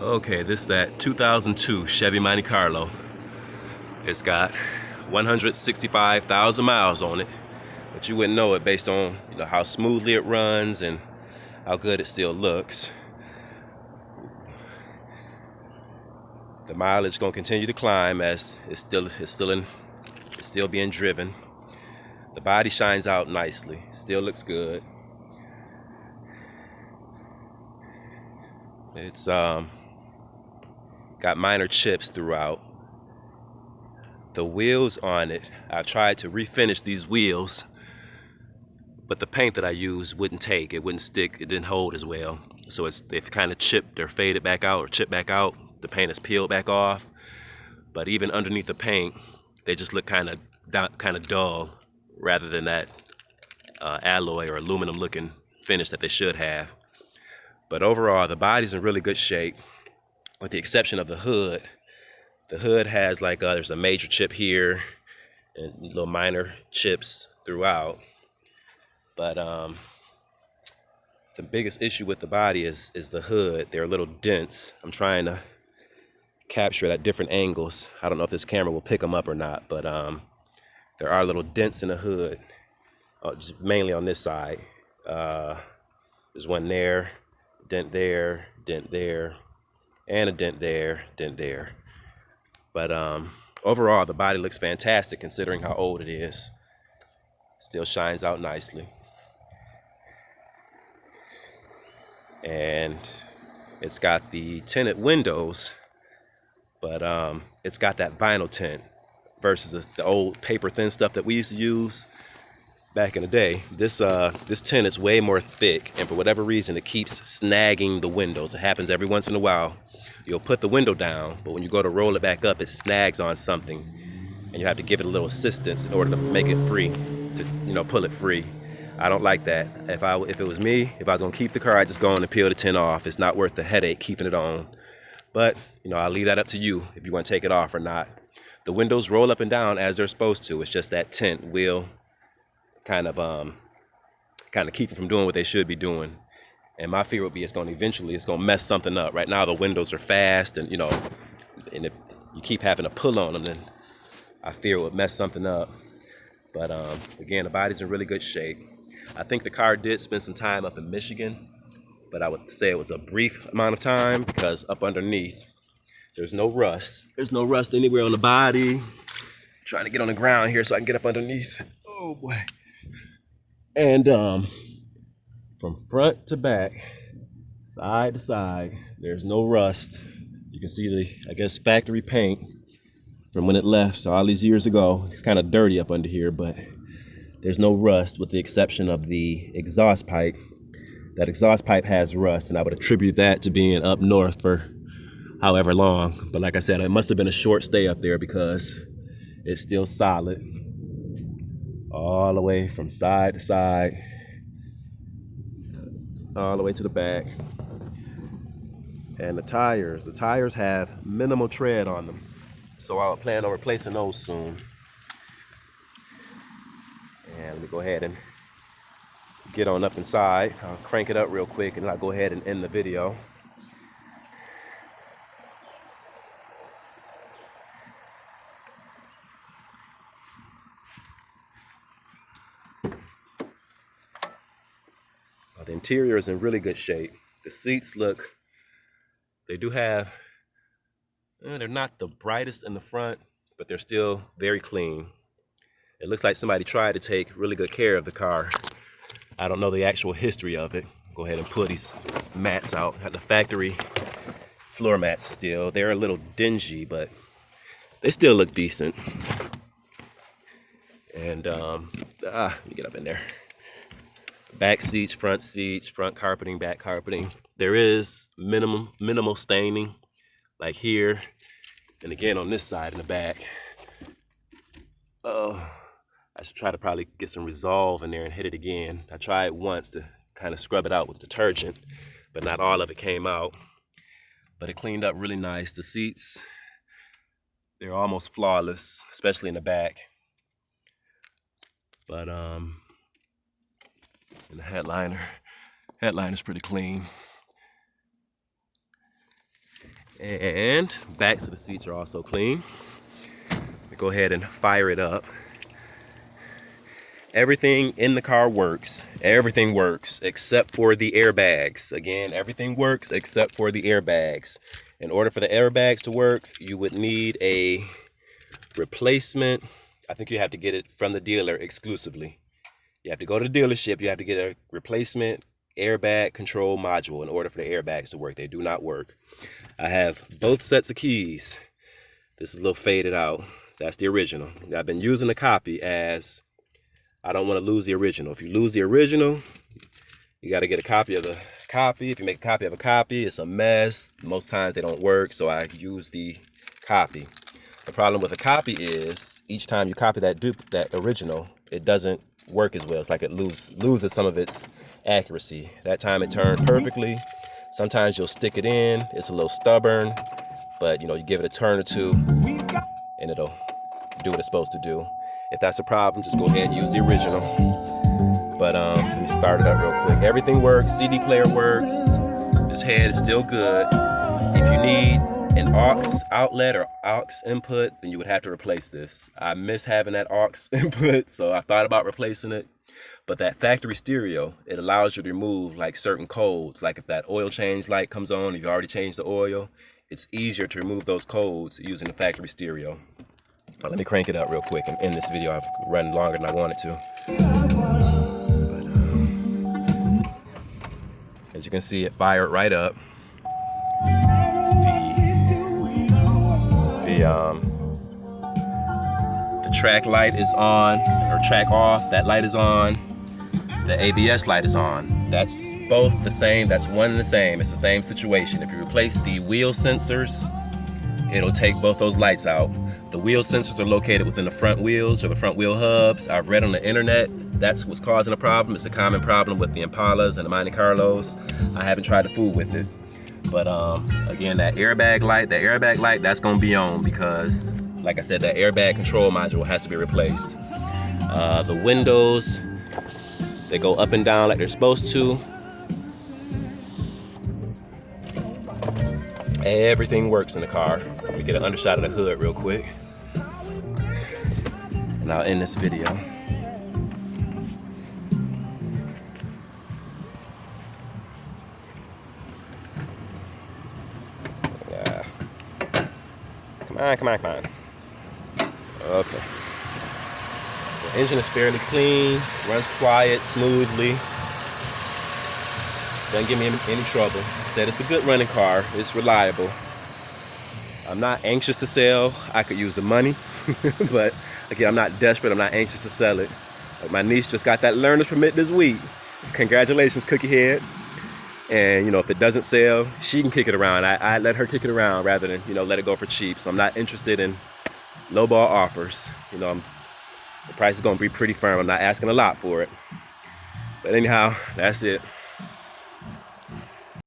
Okay, this is that 2002 Chevy Monte Carlo. It's got 165,000 miles on it, but you wouldn't know it based on how smoothly it runs and how good it still looks. The mileage is going to continue to climb as it's still being driven. The body shines out nicely, still looks good. It's got minor chips throughout. The wheels on it, I've tried to refinish these wheels, but the paint that I used wouldn't take. It wouldn't stick. It didn't hold as well. So they've kind of chipped. They're faded back out or chipped back out. The paint is peeled back off. But even underneath the paint, they just look kind of dull, rather than that alloy or aluminum looking finish that they should have. But overall, the body's in really good shape, with the exception of the hood. The hood has there's a major chip here and little minor chips throughout. But the biggest issue with the body is the hood. They're a little dents. I'm trying to capture it at different angles. I don't know if this camera will pick them up or not, but there are little dents in the hood, just mainly on this side. There's one there, dent there, and a dent there. But overall, the body looks fantastic considering how old it is. Still shines out nicely. And it's got the tinted windows, but it's got that vinyl tint versus the old paper thin stuff that we used to use back in the day. This tint is way more thick, and for whatever reason, it keeps snagging the windows. It happens every once in a while. You'll put the window down, but when you go to roll it back up, it snags on something, and you have to give it a little assistance in order to make it free, to pull it free. I don't like that. If it was me, if I was gonna keep the car, I'd just go on and peel the tint off. It's not worth the headache keeping it on. But I'll leave that up to you if you want to take it off or not. The windows roll up and down as they're supposed to. It's just that tint will kind of keep them from doing what they should be doing. And my fear would be it's gonna mess something up. Right now the windows are fast, and if you keep having to pull on them, then I fear it would mess something up. But again, the body's in really good shape. I think the car did spend some time up in Michigan, but I would say it was a brief amount of time, because up underneath there's no rust. There's no rust anywhere on the body. I'm trying to get on the ground here so I can get up underneath. Oh boy. And from front to back, side to side, there's no rust. You can see the factory paint from when it left all these years ago. It's kind of dirty up under here, but there's no rust, with the exception of the exhaust pipe. That exhaust pipe has rust, and I would attribute that to being up north for however long. But like I said, it must have been a short stay up there, because it's still solid all the way from side to side, all the way to the back. And the tires have minimal tread on them, so I'll plan on replacing those soon. And let me go ahead and get on up inside. I'll crank it up real quick, and then I'll go ahead and end the video. The interior is in really good shape. The seats they're not the brightest in the front, but they're still very clean. It looks like somebody tried to take really good care of the car. I don't know the actual history of it. Go ahead and pull these mats out. At the factory floor mats still. They're a little dingy, but they still look decent. And let me get up in there. Back seats, front carpeting, back carpeting. There is minimal staining, like here, and again on this side in the back. I should try to probably get some Resolve in there and hit it again. I tried once to kind of scrub it out with detergent, but not all of it came out. But it cleaned up really nice. The seats, they're almost flawless, especially in the back. But and the headliner's pretty clean. And backs of the seats are also clean. Go ahead and fire it up. Everything in the car works. Everything works except for the airbags. Again, everything works except for the airbags. In order for the airbags to work, you would need a replacement. I think you have to get it from the dealer exclusively. You have to go to the dealership. You have to get a replacement airbag control module in order for the airbags to work. They do not work. I have both sets of keys. This is a little faded out. That's the original. I've been using the copy as I don't want to lose the original. If you lose the original, you got to get a copy of the copy. If you make a copy of a copy, it's a mess. Most times they don't work, so I use the copy. The problem with a copy is each time you copy that original, it doesn't work as well. It's like it loses some of its accuracy. That time it turned perfectly. Sometimes you'll stick it in. It's a little stubborn, but you give it a turn or two and it'll do what it's supposed to do. If that's a problem, just go ahead and use the original. But let me start it up real quick. Everything works. CD player works. This head is still good. If you need an aux outlet or aux input, then you would have to replace this. I miss having that aux input, so I thought about replacing it. But that factory stereo, it allows you to remove like certain codes. Like if that oil change light comes on, if you already changed the oil, it's easier to remove those codes using the factory stereo. But let me crank it up real quick and end this video. I've run longer than I wanted to. But, as you can see, it fired right up. The track light is on, or track off. That light is on. The ABS light is on. That's both the same. That's one and the same. It's the same situation. If you replace the wheel sensors, it'll take both those lights out. The wheel sensors are located within the front wheels or the front wheel hubs. I've read on the internet that's what's causing a problem. It's a common problem with the Impalas and the Monte Carlos. I haven't tried to fool with it. But again, that airbag light, that's gonna be on because, like I said, that airbag control module has to be replaced. The windows, they go up and down like they're supposed to. Everything works in the car. Let me get an undershot of the hood real quick. And I'll end this video. Yeah. Come on. Okay. The engine is fairly clean, runs quiet, smoothly. Doesn't give me any trouble. Said it's a good running car. It's reliable. I'm not anxious to sell. I could use the money, but again, I'm not desperate. I'm not anxious to sell it. Like my niece just got that learner's permit this week. Congratulations, Cookie Head. And if it doesn't sell, she can kick it around. I let her kick it around rather than let it go for cheap. So I'm not interested in lowball offers. The price is going to be pretty firm. I'm not asking a lot for it. But anyhow, that's it.